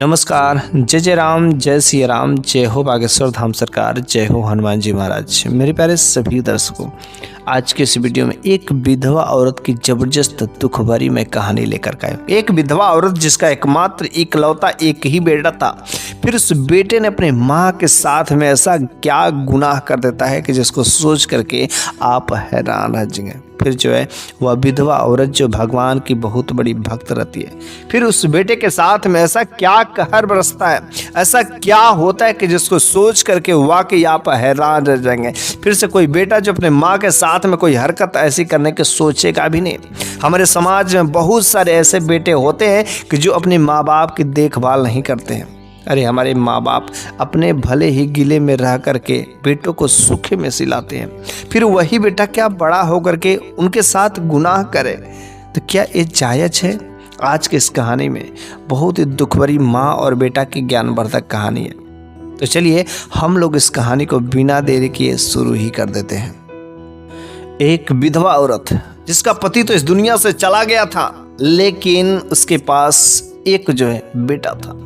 नमस्कार। जय जय राम, जय सिया राम, जय हो बागेश्वर धाम सरकार, जय हो हनुमान जी महाराज। मेरे प्यारे सभी दर्शकों, आज के इस वीडियो में एक विधवा औरत की जबरदस्त दुख भरी मैं कहानी लेकर के आया। एक विधवा औरत जिसका एकमात्र इकलौता एक ही बेटा था, फिर उस बेटे ने अपने माँ के साथ में ऐसा क्या गुनाह कर देता है कि जिसको सोच करके आप हैरान रह जाएंगे। फिर जो है वह विधवा औरत जो भगवान की बहुत बड़ी भक्त रहती है, फिर उस बेटे के साथ में ऐसा क्या कहर बरसता है, ऐसा क्या होता है कि जिसको सोच करके वाकई आप हैरान रह जाएंगे। फिर से कोई बेटा जो अपने माँ के साथ में कोई हरकत ऐसी करने के सोचेगा भी नहीं। हमारे समाज में बहुत सारे ऐसे बेटे होते हैं कि जो अपने माँ बाप की देखभाल नहीं करते हैं। अरे हमारे माँ बाप अपने भले ही गिले में रह करके बेटों को सूखे में सिलाते हैं, फिर वही बेटा क्या बड़ा होकर के उनके साथ गुनाह करे, तो क्या ये जायज़ है? आज की इस कहानी में बहुत ही दुख भरी माँ और बेटा की ज्ञानवर्धक कहानी है। तो चलिए हम लोग इस कहानी को बिना देरी किए शुरू ही कर देते हैं। एक विधवा औरत जिसका पति तो इस दुनिया से चला गया था, लेकिन उसके पास एक जो है बेटा था।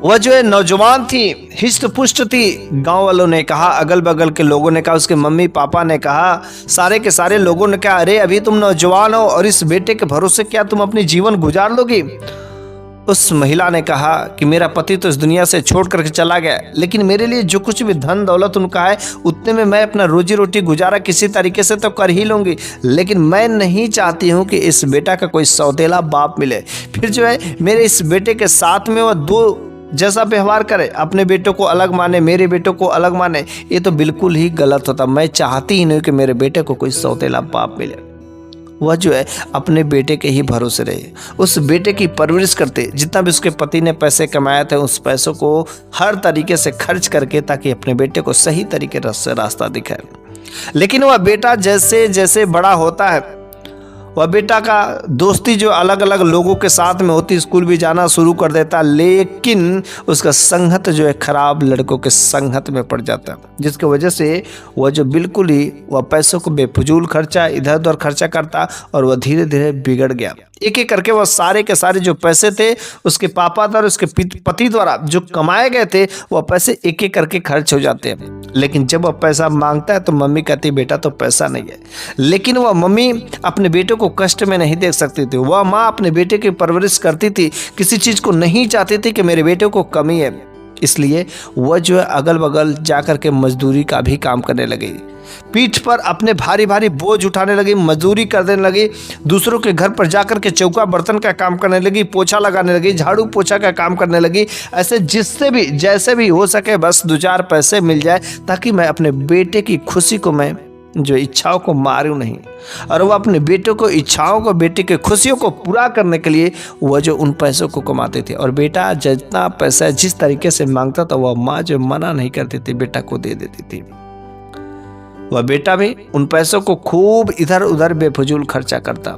वह जो है नौजवान थी, हिष्ट पुष्ट थी। गांव वालों ने कहा, अगल बगल के लोगों ने कहा, उसके मम्मी पापा ने कहा, सारे के सारे लोगों ने कहा, अरे अभी तुम नौजवान हो और इस बेटे के भरोसे क्या तुम अपनी जीवन गुजार लोगी? उस महिला ने कहा कि मेरा पति तो इस दुनिया से छोड़ करके चला गया, लेकिन मेरे लिए जो कुछ भी धन दौलत उनका है उतने में मैं अपना रोजी रोटी गुजारा किसी तरीके से तो कर ही लूँगी, लेकिन मैं नहीं चाहती हूँ कि इस बेटा का कोई सौतेला बाप मिले, फिर जो है मेरे इस बेटे के साथ में वह दो जैसा व्यवहार करे, अपने बेटों को अलग माने, मेरे बेटों को अलग माने। ये तो बिल्कुल ही गलत होता। मैं चाहती ही नहीं कि मेरे बेटे को कोई सौतेला बाप मिले। वह जो है अपने बेटे के ही भरोसे रहे, उस बेटे की परवरिश करते, जितना भी उसके पति ने पैसे कमाए थे उस पैसों को हर तरीके से खर्च करके, ताकि अपने बेटे को सही तरीके से रास्ता दिखाए। लेकिन वह बेटा जैसे जैसे बड़ा होता है, वह बेटा का दोस्ती जो अलग अलग लोगों के साथ में होती, स्कूल भी जाना शुरू कर देता, लेकिन उसका संगत जो है खराब लड़कों के संगत में पड़ जाता, जिसकी वजह से वह जो बिल्कुल ही वह पैसों को बेफजूल खर्चा, इधर उधर खर्चा करता और वह धीरे धीरे बिगड़ गया। एक एक करके वह सारे के सारे जो पैसे थे उसके पापा द्वारा, उसके पति द्वारा जो कमाए गए थे, वह पैसे एक एक करके खर्च हो जाते हैं। लेकिन जब वह पैसा मांगता है तो मम्मी कहती बेटा तो पैसा नहीं है, लेकिन वह मम्मी अपने बेटे को कष्ट में नहीं देख सकती थी। वह माँ अपने बेटे की परवरिश करती थी, किसी चीज को नहीं चाहती थी कि मेरे बेटे को कमी है, इसलिए वह जो है अगल बगल जाकर के मजदूरी का भी काम करने लगी, पीठ पर अपने भारी भारी बोझ उठाने लगी, मजदूरी करने लगी, दूसरों के घर पर जाकर के चौका बर्तन का काम करने लगी, पोछा लगाने लगी, झाड़ू पोछा का काम करने लगी। ऐसे जिससे भी जैसे भी हो सके बस दो चार पैसे मिल जाए, ताकि मैं अपने बेटे की खुशी को, मैं जो इच्छाओं को मारूं नहीं। और वह अपने बेटों को इच्छाओं को, बेटे के खुशियों को पूरा करने के लिए वह जो उन पैसों को कमाते थे। और बेटा जितना पैसा जिस तरीके से मांगता था, वह माँ जो मना नहीं करती थी, बेटा को दे देती थी। वह बेटा भी उन पैसों को खूब इधर उधर बेफजूल खर्चा करता।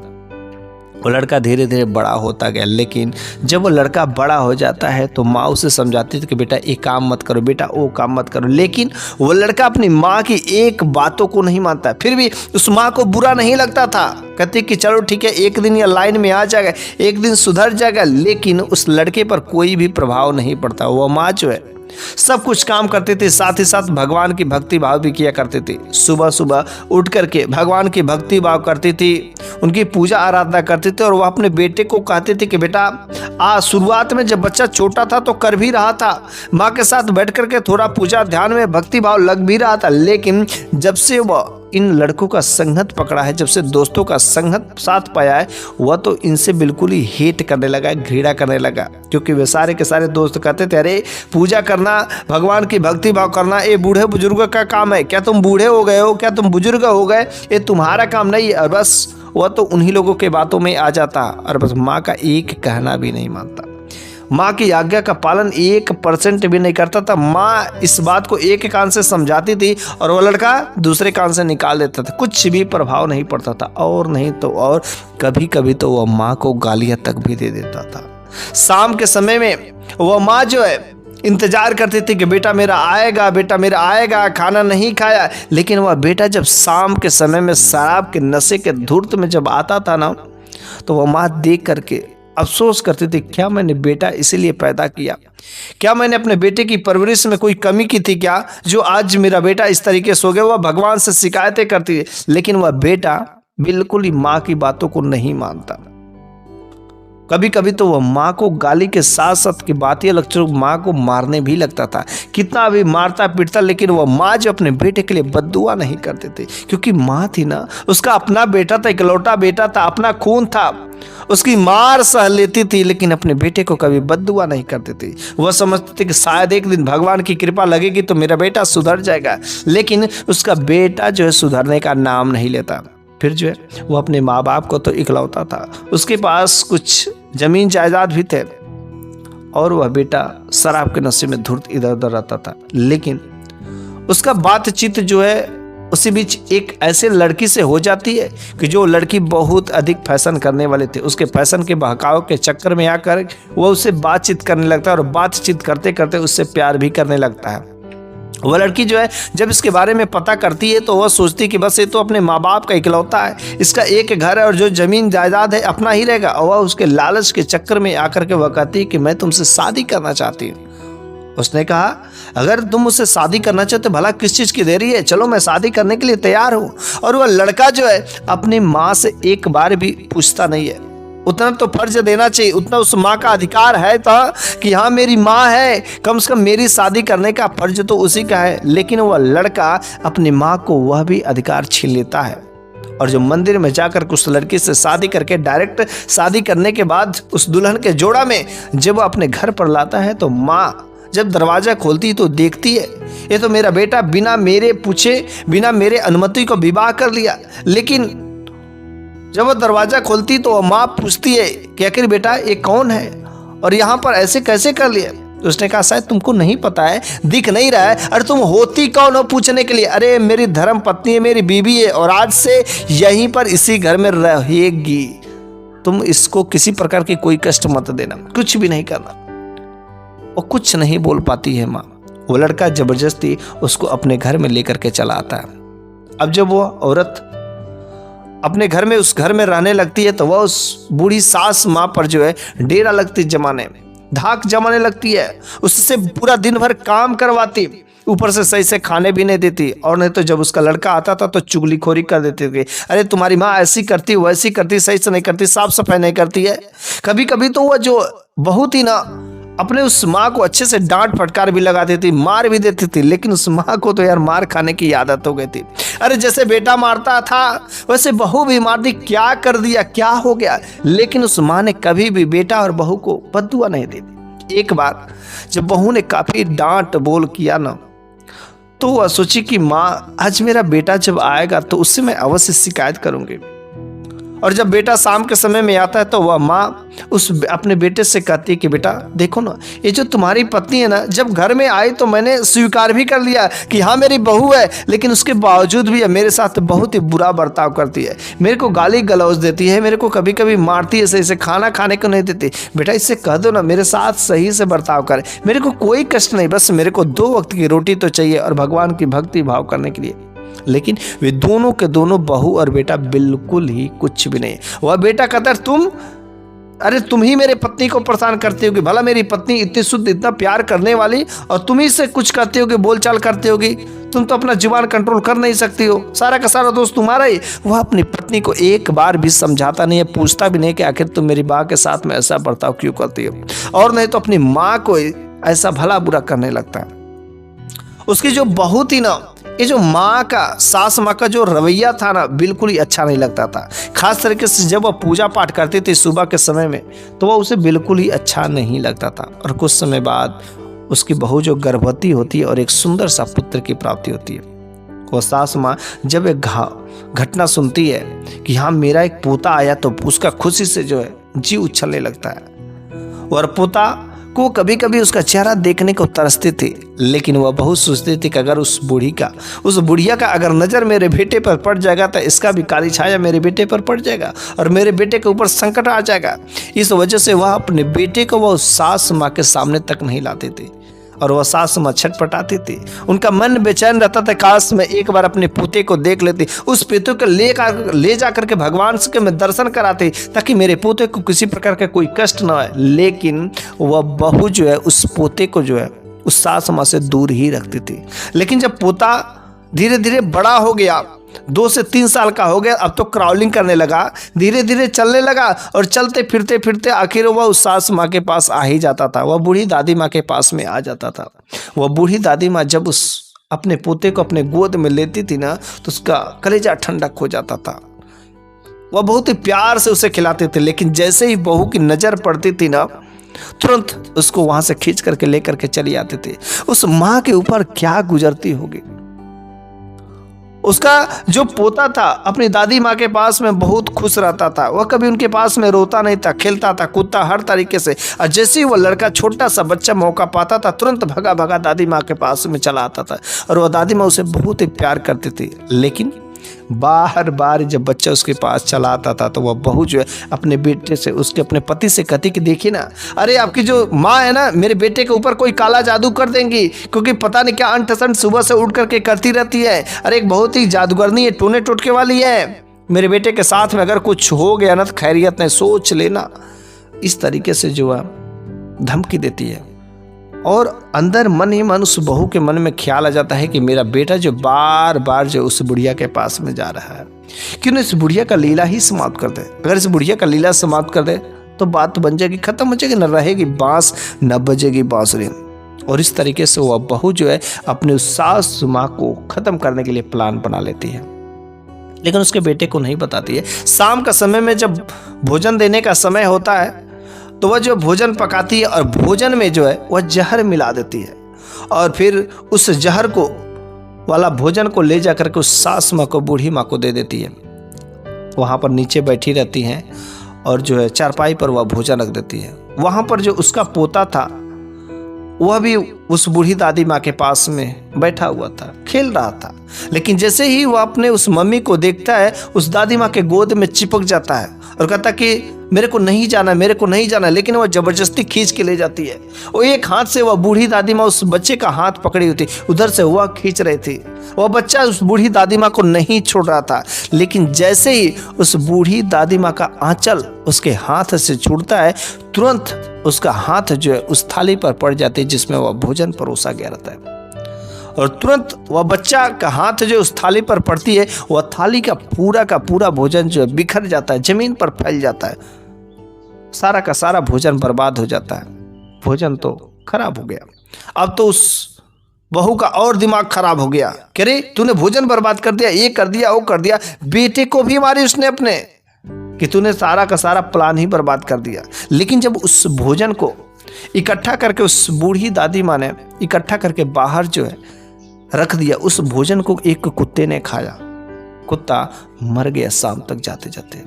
वो लड़का धीरे धीरे बड़ा होता गया, लेकिन जब वो लड़का बड़ा हो जाता है तो माँ उसे समझाती थी कि बेटा ये काम मत करो, बेटा वो काम मत करो, लेकिन वो लड़का अपनी माँ की एक बातों को नहीं मानता। फिर भी उस माँ को बुरा नहीं लगता था, कहती कि चलो ठीक है, एक दिन ये लाइन में आ जाएगा, एक दिन सुधर जाएगा, लेकिन उस लड़के पर कोई भी प्रभाव नहीं पड़ता। वो माँ जो है सब कुछ काम करती थी, साथ ही साथ भगवान की भक्ति भाव भी किया करती थी। सुबह सुबह उठ करके भगवान की भक्ति भाव करती थी, उनकी पूजा आराधना करती थी। और वह अपने बेटे को कहती थी कि बेटा शुरुआत में जब बच्चा छोटा था तो कर भी रहा था, माँ के साथ बैठ करके थोड़ा पूजा ध्यान में भक्ति भाव लग भी रहा था, लेकिन जब से वह इन लड़कों का संगत पकड़ा है, जब से दोस्तों का संगत साथ पाया है, वह तो इनसे बिल्कुल ही हेट करने लगा, घृणा करने लगा। क्योंकि वे सारे के सारे दोस्त कहते थे अरे पूजा करना, भगवान की भक्ति भाव करना ये बूढ़े बुजुर्गों का काम है, क्या तुम बूढ़े हो गए हो, क्या तुम बुजुर्ग हो गए, ये तुम्हारा काम नहीं है। और बस वह तो उन्हीं लोगों के बातों में आ जाता और बस माँ का एक कहना भी नहीं मानता, माँ की आज्ञा का पालन 1% भी नहीं करता था। माँ इस बात को एक कान से समझाती थी और वो लड़का दूसरे कान से निकाल देता था, कुछ भी प्रभाव नहीं पड़ता था। और नहीं तो और कभी कभी तो वह माँ को गालियाँ तक भी दे देता था। शाम के समय में वह माँ जो है इंतजार करती थी कि बेटा मेरा आएगा, बेटा मेरा आएगा, खाना नहीं खाया। लेकिन वह बेटा जब शाम के समय में शराब के नशे के धुर्त में जब आता था ना, तो वह माँ देख करके अफसोस करती थी, क्या मैंने बेटा इसीलिए पैदा किया, क्या मैंने अपने बेटे की परवरिश में कोई कमी की थी क्या, जो आज मेरा बेटा इस तरीके से हो गया। वह भगवान से शिकायतें करती है, लेकिन वह बेटा बिल्कुल ही माँ की बातों को नहीं मानता। कभी कभी तो वह माँ को गाली के साथ साथ की बातें लगती, माँ को मारने भी लगता था। कितना भी मारता पीटता, लेकिन वह माँ जो अपने बेटे के लिए बद्दुआ नहीं करते थे, क्योंकि माँ थी ना, उसका अपना बेटा था, इकलौता बेटा था, अपना खून था, उसकी मार सह लेती थी, लेकिन अपने बेटे को कभी बद्दुआ नहीं करती थी। वह समझते थे कि शायद एक दिन भगवान की कृपा लगेगी तो मेरा बेटा सुधर जाएगा, लेकिन उसका बेटा जो है सुधरने का नाम नहीं लेता। फिर जो है वो अपने माँ बाप को तो इकलौता था, उसके पास कुछ जमीन जायदाद भी थे, और वह बेटा शराब के नशे में धुत इधर उधर रहता था। लेकिन उसका बातचीत जो है उसी बीच एक ऐसे लड़की से हो जाती है कि जो लड़की बहुत अधिक फैशन करने वाले थे, उसके फैशन के बहकाव के चक्कर में आकर वो उससे बातचीत करने लगता है, और बातचीत करते करते उससे प्यार भी करने लगता है। वह लड़की जो है जब इसके बारे में पता करती है तो वह सोचती कि बस ये तो अपने माँ बाप का इकलौता है, इसका एक घर है और जो जमीन जायदाद है अपना ही रहेगा। और वह उसके लालच के चक्कर में आकर के वह कहती है कि मैं तुमसे शादी करना चाहती हूँ। उसने कहा, अगर तुम मुझसे शादी करना चाहते भला किस चीज़ की देरी है, चलो मैं शादी करने के लिए तैयार हूँ। और वह लड़का जो है अपनी माँ से एक बार भी पूछता नहीं है। उतना तो फर्ज देना चाहिए, उतना उस माँ का अधिकार है था कि हाँ मेरी माँ है, कम से कम मेरी शादी करने का फर्ज तो उसी का है। लेकिन वह लड़का अपनी माँ को वह भी अधिकार छीन लेता है, और जो मंदिर में जाकर उस लड़की से शादी करके डायरेक्ट शादी करने के बाद उस दुल्हन के जोड़ा में जब वह अपने घर पर लाता है तो माँ जब दरवाजा खोलती तो देखती है ये तो मेरा बेटा बिना मेरे पूछे, बिना मेरे अनुमति को विवाह कर लिया। लेकिन जब वो दरवाजा खोलती तो वह माँ पूछती है कि आखिर बेटा ये कौन है और यहाँ पर ऐसे कैसे कर लिया। तो उसने कहा, शायद तुमको नहीं पता है, दिख नहीं रहा है, अरे तुम होती कौन हो पूछने के लिए। अरे मेरी धर्म पत्नी है, मेरी बीवी है, और आज से यहीं पर इसी घर में रहेगी। तुम इसको किसी प्रकार की कोई कष्ट मत देना, कुछ भी नहीं करना। और कुछ नहीं बोल पाती है माँ। वो लड़का जबरदस्ती उसको अपने घर में लेकर के चला आता है। अब जब वो औरत अपने घर में उस घर में रहने लगती है तो वह उस बूढ़ी सास माँ पर जो है डेरा लगती जमाने में, धाक जमाने लगती है, उससे पूरा दिन भर काम करवाती, ऊपर से सही से खाने भी नहीं देती। और नहीं तो जब उसका लड़का आता था तो चुगलीखोरी कर देती थी, अरे तुम्हारी माँ ऐसी करती वैसी करती, सही से नहीं करती, साफ सफाई नहीं करती है। कभी कभी तो वह जो बहुत ही ना अपने उस माँ को अच्छे से डांट फटकार भी लगा देती, मार भी देती थी। लेकिन उस माँ को तो यार मार खाने की आदत हो गई थी। अरे जैसे बेटा मारता था वैसे बहू भी मार दी, क्या कर दिया, क्या हो गया। लेकिन उस माँ ने कभी भी बेटा और बहू को बद्दुआ नहीं दी थी। एक बार जब बहू ने काफी डांट बोल किया ना, तो वह सोची कि माँ आज मेरा बेटा जब आएगा तो उससे मैं अवश्य शिकायत करूंगी। और जब बेटा शाम के समय में आता है तो वह माँ उस अपने बेटे से कहती है कि बेटा देखो ना, ये जो तुम्हारी पत्नी है ना, जब घर में आई तो मैंने स्वीकार भी कर लिया कि हाँ मेरी बहू है, लेकिन उसके बावजूद भी मेरे साथ बहुत ही बुरा बर्ताव करती है, मेरे को गाली गलौज देती है, मेरे को कभी कभी मारती है, सही से खाना खाने को नहीं देती। बेटा इससे कह दो ना मेरे साथ सही से बर्ताव करे, मेरे को कोई कष्ट नहीं, बस मेरे को 2 वक्त की रोटी तो चाहिए और भगवान की भक्ति भाव करने के लिए। लेकिन वे दोनों के दोनों बहू और बेटा बिल्कुल ही कुछ भी नहीं। वह बेटा कहता तुम ही मेरे पत्नी को परेशान करते होगी, भला मेरी पत्नी इतनी शुद्ध, इतना प्यार करने वाली, और तुम ही से कुछ करते होगी, बोलचाल करते होगी, तुम तो अपना जुबान कंट्रोल कर नहीं सकती हो, सारा का सारा दोस्त तुम्हारा ही। वह अपनी पत्नी को एक बार भी समझाता नहीं है, पूछता भी नहीं कि आखिर तुम मेरी माँ के साथ में ऐसा बर्ताव क्यों करती हो, और नहीं तो अपनी माँ को ऐसा भला बुरा करने लगता है। उसकी जो बहुत ही ना, ये जो माँ का, सास माँ का जो रवैया था ना, बिल्कुल ही अच्छा नहीं लगता था। खास तरीके से जब वह पूजा पाठ करती थी सुबह के समय में तो वह उसे बिल्कुल ही अच्छा नहीं लगता था। और कुछ समय बाद उसकी बहू जो गर्भवती होती है और एक सुंदर सा पुत्र की प्राप्ति होती है, वह सास माँ जब एक घटना सुनती है कि हाँ मेरा एक पोता आया तो उसका खुशी से जो है जी उछलने लगता है। और पोता को कभी कभी उसका चेहरा देखने को तरसती थी, लेकिन वह बहुत सोचती थी कि अगर उस बुढ़िया का अगर नज़र मेरे बेटे पर पड़ जाएगा तो इसका भी काली छाया मेरे बेटे पर पड़ जाएगा और मेरे बेटे के ऊपर संकट आ जाएगा। इस वजह से वह अपने बेटे को वह सास माँ के सामने तक नहीं लाती थी। और वह सास माँ छटपटाती थी। उनका मन बेचैन रहता था, काश मैं एक बार अपने पोते को देख लेती, उस पोते को ले जा करके भगवान से मैं दर्शन कराती, ताकि मेरे पोते को किसी प्रकार का कोई कष्ट ना हो। लेकिन वह बहू जो है उस पोते को जो है उस सास माँ से दूर ही रखती थी। लेकिन जब पोता धीरे धीरे बड़ा हो गया, 2 से 3 साल का हो गया, अब तो क्राउलिंग करने लगा, धीरे धीरे चलने लगा, और चलते फिरते फिरते आखिर वह उस सास माँ के पास आ ही जाता था, वह बूढ़ी दादी माँ के पास में आ जाता था। वह बूढ़ी दादी माँ जब उस अपने पोते को अपने गोद में लेती थी ना, तो उसका कलेजा ठंडक हो जाता था। वह बहुत ही प्यार से उसे खिलाते थे, लेकिन जैसे ही बहू की नजर पड़ती थी ना, तुरंत उसको वहां से खींच करके लेकर के चली आते थे। उस माँ के ऊपर क्या गुजरती होगी। उसका जो पोता था अपनी दादी माँ के पास में बहुत खुश रहता था, वह कभी उनके पास में रोता नहीं था, खेलता था, कूदता हर तरीके से। और जैसे ही वह लड़का छोटा सा बच्चा मौका पाता था, तुरंत भगा भगा दादी माँ के पास में चला आता था, और वह दादी माँ उसे बहुत ही प्यार करती थी। लेकिन बार बार जब बच्चा उसके पास चला आता था, तो वह बहू जो है अपने बेटे से, उसके अपने पति से कहती कि देखिए ना, अरे आपकी जो माँ है ना, मेरे बेटे के ऊपर कोई काला जादू कर देंगी, क्योंकि पता नहीं क्या अंट-शंट सुबह से उठ करके करती रहती है। अरे एक बहुत ही जादूगरनी है, टोने टोटके वाली है, मेरे बेटे के साथ में अगर कुछ हो गया ना तो खैरियत नहीं, सोच लेना। इस तरीके से जो है धमकी देती है, और अंदर मन ही मन उस बहू के मन में ख्याल आ जाता है कि मेरा बेटा जो बार बार जो उस बुढ़िया के पास में जा रहा है, क्यों ना इस बुढ़िया का लीला ही समाप्त कर दे। अगर इस बुढ़िया का लीला समाप्त कर दे तो बात बन जाएगी, खत्म हो जाएगी, न रहेगी बांस न बजेगी बांसुरी। और इस तरीके से वह बहू जो है अपने उस सास माँ को खत्म करने के लिए प्लान बना लेती है, लेकिन उसके बेटे को नहीं बताती है। शाम का समय में जब भोजन देने का समय होता है, तो वह जो भोजन पकाती है और भोजन में जो है वह जहर मिला देती है, और फिर उस जहर को वाला भोजन को ले जाकर के उस सास माँ को, बूढ़ी माँ को दे देती है। वहाँ पर नीचे बैठी रहती हैं और जो है चारपाई पर वह भोजन रख देती है। वहाँ पर जो उसका पोता था वह भी उस बूढ़ी दादी माँ के पास में बैठा हुआ था, खेल रहा था। लेकिन जैसे ही वह अपने उस मम्मी को देखता है, उस दादी माँ के गोद में चिपक जाता है और कहता कि मेरे को नहीं जाना, मेरे को नहीं जाना। लेकिन वह जबरदस्ती खींच के ले जाती है। और एक हाथ से वह बूढ़ी दादी माँ उस बच्चे का हाथ पकड़ी हुई थी, उधर से वह खींच रही थी। वह बच्चा उस बूढ़ी दादी माँ को नहीं छोड़ रहा था, लेकिन जैसे ही उस बूढ़ी दादी माँ का आंचल उसके हाथ से छूटता है, तुरंत उसका हाथ जो है उस थाली पर पड़ जाती है जिसमें वह भोजन परोसा गया रहता है, और तुरंत वह बच्चा का हाथ जो उस थाली पर पड़ती है, वह थाली का पूरा भोजन जो है बिखर जाता है, जमीन पर फैल जाता है, सारा का सारा भोजन बर्बाद हो जाता है। भोजन तो खराब हो गया। अब तो उस बहू का और दिमाग खराब हो गया कि अरे तूने भोजन बर्बाद कर दिया, ये कर दिया, वो कर दिया। बेटे को भी मारी उसने अपने, कि तूने सारा का सारा प्लान ही बर्बाद कर दिया। लेकिन जब उस भोजन को इकट्ठा करके उस बूढ़ी दादी माँ ने इकट्ठा करके बाहर जो है रख दिया, उस भोजन को एक कुत्ते ने खाया। कुत्ता मर गया शाम तक जाते जाते।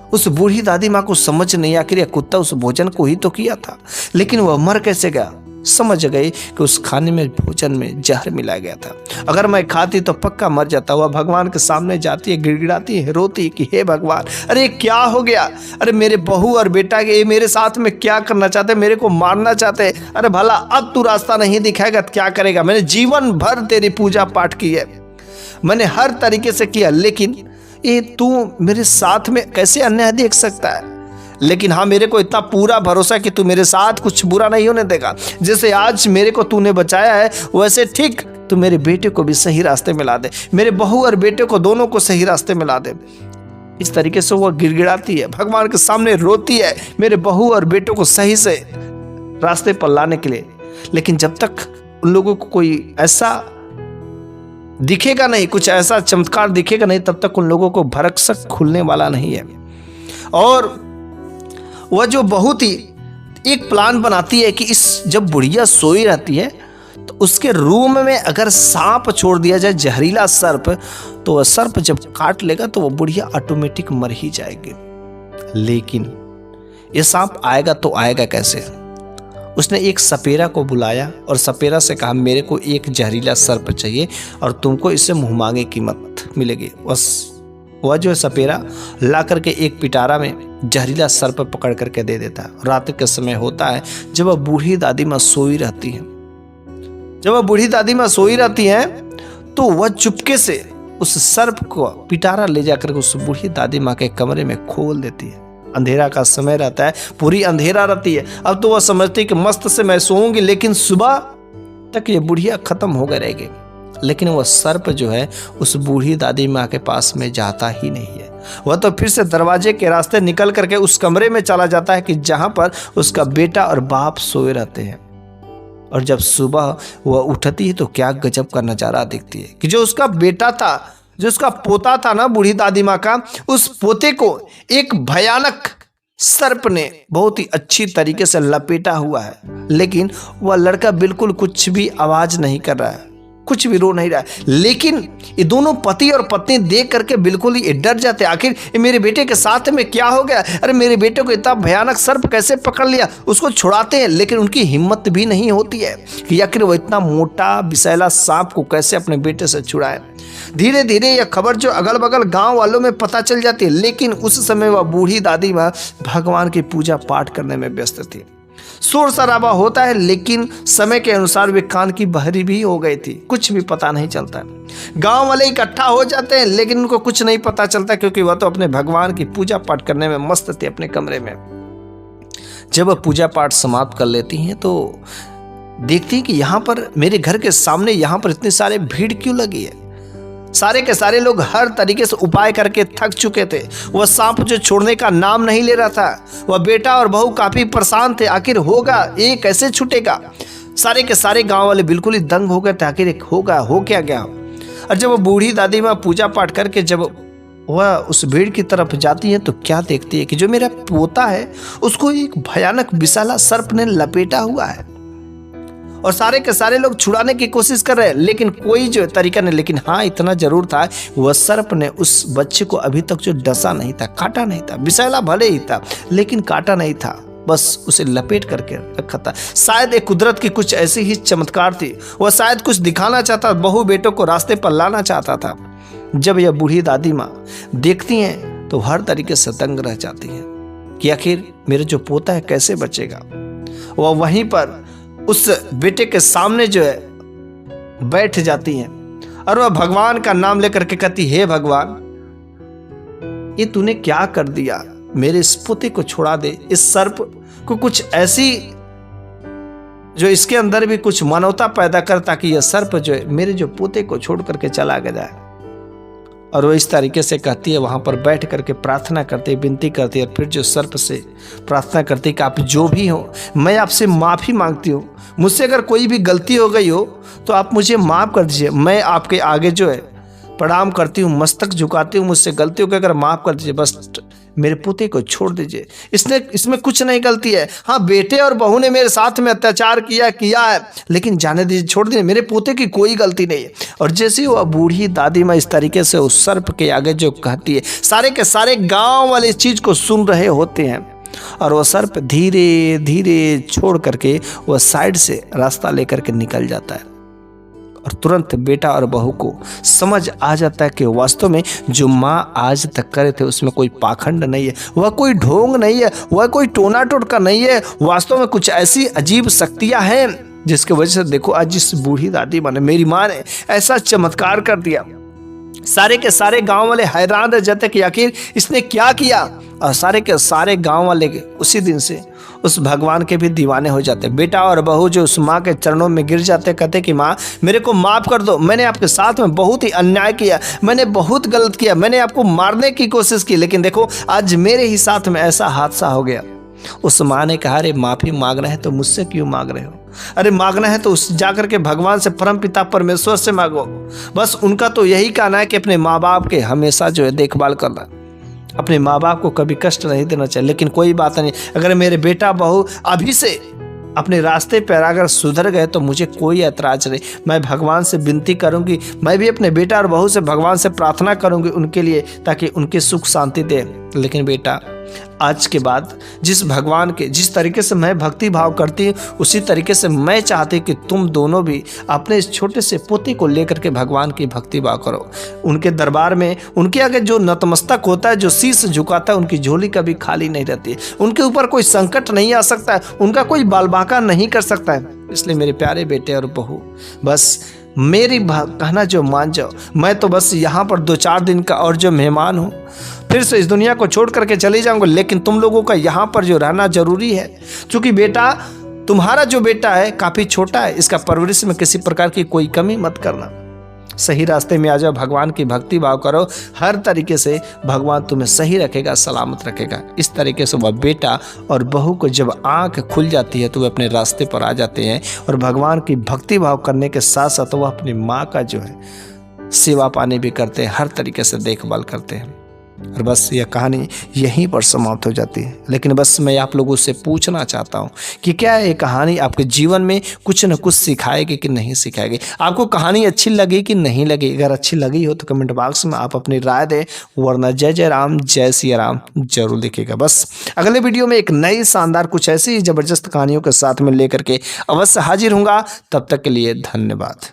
उस बूढ़ी दादी माँ को समझ नहीं आखिर यह कुत्ता उस भोजन को ही तो किया था, लेकिन वह मर कैसे गया। समझ गई कि उस खाने में, भोजन में जहर मिलाया गया था। अगर मैं खाती तो पक्का मर जाता। वह भगवान के सामने जाती है, गिड़गिड़ाती है, रोती है कि हे भगवान, अरे क्या हो गया, अरे मेरे बहू और बेटा ये मेरे साथ में क्या करना चाहते, मेरे को मारना चाहते। अरे भला अब तू रास्ता नहीं दिखाएगा तो क्या करेगा। मैंने जीवन भर तेरी पूजा पाठ की है, मैंने हर तरीके से किया, लेकिन ये तू मेरे साथ में कैसे अन्याय देख सकता है। लेकिन हाँ, मेरे को इतना पूरा भरोसा कि तू मेरे साथ कुछ बुरा नहीं होने देगा। जैसे आज मेरे को तूने बचाया है, वैसे ठीक तू मेरे बेटे को भी सही रास्ते में ला दे, मेरे बहू और बेटे को दोनों को सही रास्ते में ला दे। इस तरीके से वह गिड़गिड़ाती है, भगवान के सामने रोती है मेरे बहू और बेटों को सही से रास्ते पर लाने के लिए। लेकिन जब तक उन लोगों को कोई ऐसा दिखेगा नहीं, कुछ ऐसा चमत्कार दिखेगा नहीं, तब तक उन लोगों को भरकसक खुलने वाला नहीं है। और वह जो बहुत ही एक प्लान बनाती है कि इस जब बुढ़िया सोई रहती है तो उसके रूम में अगर सांप छोड़ दिया जाए, जहरीला सर्प, तो वह सर्प जब काट लेगा तो वह बुढ़िया ऑटोमेटिक मर ही जाएगी। लेकिन ये सांप आएगा तो आएगा कैसे। उसने एक सपेरा को बुलाया और सपेरा से कहा मेरे को एक जहरीला सर्प चाहिए और तुमको इससे मुँह मांगे कीमत मिलेगी। वह जो है सपेरा ला करके एक पिटारा में जहरीला सर्प पकड़ करके दे देता है। रात के समय होता है जब वह बूढ़ी दादी माँ सोई रहती है, जब वह बूढ़ी दादी माँ सोई रहती हैं तो वह चुपके से उस सर्प को पिटारा ले जाकर उस बूढ़ी दादी माँ के कमरे में खोल देती है। अंधेरा का समय रहता है, पूरी अंधेरा रहती है। अब तो वह समझती कि मस्त से मैं सोऊंगी, लेकिन सुबह तक ये बुढ़िया खत्म हो गए रहेगी। लेकिन वह सर्प जो है उस बूढ़ी दादी माँ के पास में जाता ही नहीं है। वह तो फिर से दरवाजे के रास्ते निकल करके उस कमरे में चला जाता है कि जहां पर उसका बेटा और बाप सोए रहते हैं। और जब सुबह वह उठती है तो क्या गजब का नजारा दिखती है कि जो उसका बेटा था, जो उसका पोता था ना बूढ़ी दादी माँ का, उस पोते को एक भयानक सर्प ने बहुत ही अच्छी तरीके से लपेटा हुआ है। लेकिन वह लड़का बिल्कुल कुछ भी आवाज नहीं कर रहा है, कुछ भी रो नहीं रहा है। लेकिन ये दोनों पति और पत्नी देख करके बिल्कुल ही डर जाते हैं। आखिर ये मेरे बेटे के साथ में क्या हो गया? अरे मेरे बेटे को इतना भयानक सर्प कैसे पकड़ लिया? उसको छुड़ाते हैं, लेकिन उनकी हिम्मत भी नहीं होती है कि आखिर वो इतना मोटा विषैला सांप को कैसे अपने बेटे से छुड़ाए। धीरे धीरे यह खबर जो अगल बगल गांव वालों में पता चल जाती है। लेकिन उस समय वह बूढ़ी दादी माँ भगवान की पूजा पाठ करने में व्यस्त थी। शोर शराबा होता है, लेकिन समय के अनुसार वे कान की बहरी भी हो गई थी, कुछ भी पता नहीं चलता। गांव वाले इकट्ठा हो जाते हैं, लेकिन उनको कुछ नहीं पता चलता, क्योंकि वह तो अपने भगवान की पूजा पाठ करने में मस्त थे अपने कमरे में। जब वह पूजा पाठ समाप्त कर लेती हैं तो देखती हैं कि यहाँ पर मेरे घर के सामने यहाँ पर इतने सारे भीड़ क्यों लगी है। सारे के सारे लोग हर तरीके से उपाय करके थक चुके थे। वह सांप जो छोड़ने का नाम नहीं ले रहा था। वह बेटा और बहू काफी परेशान थे, आखिर होगा ये कैसे छूटेगा। सारे के सारे गांव वाले बिल्कुल ही दंग हो गए थे, आखिर होगा हो क्या गया। और जब वो बूढ़ी दादी माँ पूजा पाठ करके जब वह उस भीड़ की तरफ जाती है तो क्या देखती है कि जो मेरा पोता है उसको एक भयानक विषैला सर्प ने लपेटा हुआ है। और सारे के सारे लोग छुड़ाने की कोशिश कर रहे हैं, लेकिन कोई जो तरीका नहीं। लेकिन हाँ, इतना जरूर था, वह सर्प ने उस बच्चे को अभी तक जो डसा नहीं था, काटा नहीं था। विषैला भले ही था, लेकिन काटा नहीं था, बस उसे लपेट करके रखा था। शायद एक कुदरत की कुछ ऐसी ही चमत्कार थी। वह शायद कुछ दिखाना चाहता, बहू बेटों को रास्ते पर लाना चाहता था। जब यह बूढ़ी दादी माँ देखती हैं तो हर तरीके से दंग रह जाती है कि आखिर मेरा जो पोता है कैसे बचेगा। वह वहीं पर उस बेटे के सामने जो है बैठ जाती हैं और वह भगवान का नाम लेकर के कहती, हे भगवान, ये तूने क्या कर दिया? मेरे इस पोते को छुड़ा दे। इस सर्प को कुछ ऐसी जो इसके अंदर भी कुछ मानवता पैदा कर, ताकि यह सर्प जो है मेरे जो पोते को छोड़ करके चला गया। और वो इस तरीके से कहती है, वहाँ पर बैठ करके प्रार्थना करती है, विनती करती है। और फिर जो सर्प से प्रार्थना करती है कि आप जो भी हो, मैं आपसे माफ़ी मांगती हूँ। मुझसे अगर कोई भी गलती हो गई हो तो आप मुझे माफ़ कर दीजिए। मैं आपके आगे जो है प्रणाम करती हूँ, मस्तक झुकाती हूँ। मुझसे गलती हो गई अगर माफ़ कर दीजिए, बस मेरे पोते को छोड़ दीजिए। इसमें कुछ नहीं गलती है। हाँ, बेटे और बहू ने मेरे साथ में अत्याचार किया है, लेकिन जाने दीजिए, छोड़ दीजिए, मेरे पोते की कोई गलती नहीं है। और जैसे वह बूढ़ी दादी माँ इस तरीके से उस सर्प के आगे जो कहती है, सारे के सारे गांव वाले इस चीज को सुन रहे होते हैं। और वह सर्प धीरे धीरे छोड़ करके वह साइड से रास्ता लेकर के निकल जाता है। और तुरंत बेटा और बहू को समझ आ जाता है कि वास्तव में जो माँ आज तक करे थे उसमें कोई पाखंड नहीं है, वह कोई ढोंग नहीं है, वह कोई टोना टोटका नहीं है। वास्तव में कुछ ऐसी अजीब शक्तियां हैं जिसकी वजह से देखो आज जिस बूढ़ी दादी माँ ने, मेरी माँ ने ऐसा चमत्कार कर दिया। सारे के सारे गांव वाले हैरान रह जाते कि आखिर इसने क्या किया। और सारे के सारे गांव वाले उसी दिन से उस भगवान के भी दीवाने हो जाते। बेटा और बहू जो उस माँ के चरणों में गिर जाते, कहते कि माँ मेरे को माफ़ कर दो, मैंने आपके साथ में बहुत ही अन्याय किया, मैंने बहुत गलत किया, मैंने आपको मारने की कोशिश की, लेकिन देखो आज मेरे ही साथ में ऐसा हादसा हो गया। उस माँ ने कहा, अरे माफ़ी मांग रहे हैं तो मुझसे क्यों मांग रहे हो? अरे मांगना है तो उस जाकर के भगवान से, परम पिता परमेश्वर से मांगो। बस उनका तो यही कहना है कि अपने माँ बाप के हमेशा जो है देखभाल करना, अपने माँ बाप को कभी कष्ट नहीं देना चाहिए। लेकिन कोई बात नहीं, अगर मेरे बेटा बहू अभी से अपने रास्ते पर अगर सुधर गए तो मुझे कोई ऐतराज नहीं। मैं भगवान से विनती करूंगी, मैं भी अपने बेटा और बहू से भगवान से प्रार्थना करूंगी उनके लिए, ताकि उनके सुख शांति दे। लेकिन बेटा आज के बाद जिस भगवान के जिस तरीके से मैं भक्ति भाव करती हूँ, उसी तरीके से मैं चाहती कि तुम दोनों भी अपने इस छोटे से पोते को लेकर के भगवान की भक्ति भाव करो। उनके दरबार में उनके आगे जो नतमस्तक होता है, जो शीश झुकाता है, उनकी झोली कभी खाली नहीं रहती। उनके ऊपर कोई संकट नहीं आ सकता है, उनका कोई बाल बांका नहीं कर सकता है। इसलिए मेरे प्यारे बेटे और बहू, बस मेरी कहना जो मान जाओ। मैं तो बस यहाँ पर 2-4 दिन का और जो मेहमान हूँ, फिर से इस दुनिया को छोड़ करके चले जाऊँगा, लेकिन तुम लोगों का यहाँ पर जो रहना जरूरी है। क्योंकि बेटा, तुम्हारा जो बेटा है काफ़ी छोटा है, इसका परवरिश में किसी प्रकार की कोई कमी मत करना। सही रास्ते में आ जाओ, भगवान की भक्ति भाव करो, हर तरीके से भगवान तुम्हें सही रखेगा, सलामत रखेगा। इस तरीके से वह बेटा और बहू को जब आंख खुल जाती है तो वे अपने रास्ते पर आ जाते हैं और भगवान की भक्ति भाव करने के साथ साथ वह अपनी माँ का जो है सेवा पानी भी करते हैं, हर तरीके से देखभाल करते हैं। और बस यह कहानी यहीं पर समाप्त हो जाती है। लेकिन बस मैं आप लोगों से पूछना चाहता हूँ कि क्या ये कहानी आपके जीवन में कुछ न कुछ सिखाएगी कि नहीं सिखाएगी? आपको कहानी अच्छी लगी कि नहीं लगी? अगर अच्छी लगी हो तो कमेंट बॉक्स में आप अपनी राय दें, वरना जय जय राम, जय सिया राम जरूर लिखिएगा। बस अगले वीडियो में एक नई शानदार कुछ ऐसी ज़बरदस्त कहानियों के साथ में लेकर के अवश्य हाजिर होऊंगा। तब तक के लिए धन्यवाद।